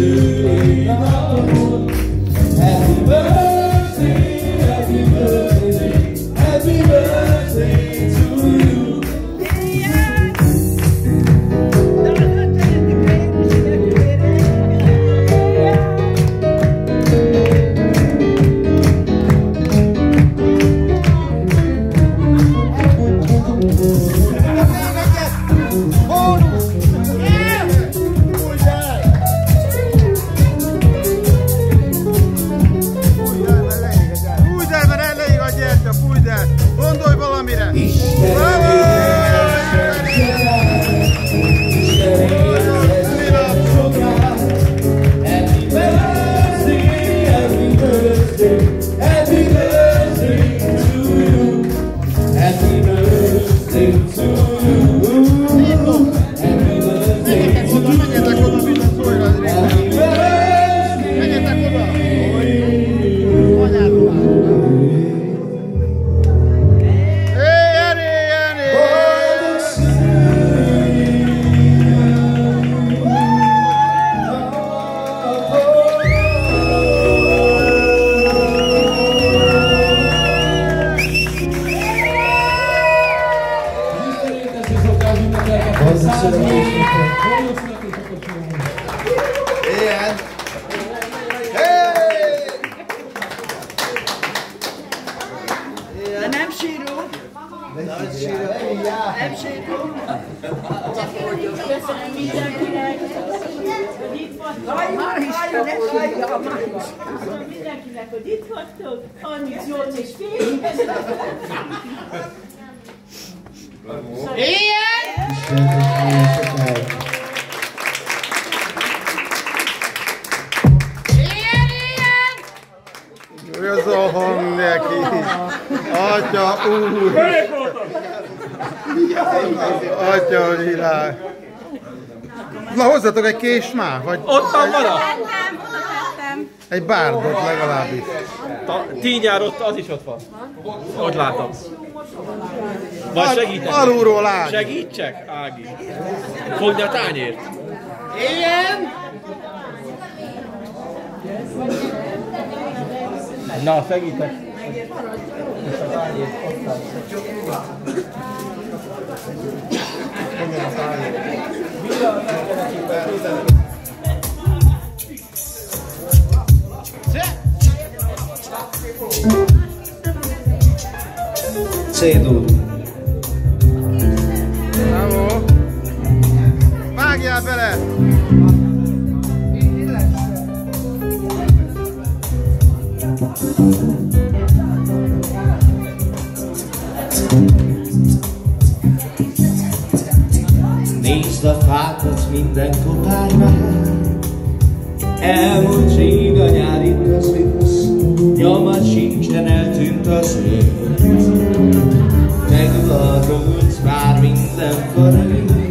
szülinapod. Happy birthday, happy birthday, happy birthday to you. Gondolj valamire! De nem sírunk. Nem sírunk. Köszönöm mindenkinek, hogy itt vagytok. Már is köszönöm mindenkinek, hogy itt vagytok. 38 és fél. Ilyen! Ez a hang neki! Atya úr! Atya világ! Na hozzatok egy kést már! Vagy Ottan van a... egy bárdot legalábbis. Tínjár ott, az is ott van. Ott látom. Vagy segítek? Alulról Ági. Segítsek, Ági? Fogd a tányért. Ilyen! Na, segítek. C-dur. Bravo! Vágjál bele! Nézd a fákat, minden kopár már. Elmúlt rég a nyár, itt az ősz, nyoma sincsen, eltűnt az év. Megvadult már minden farag,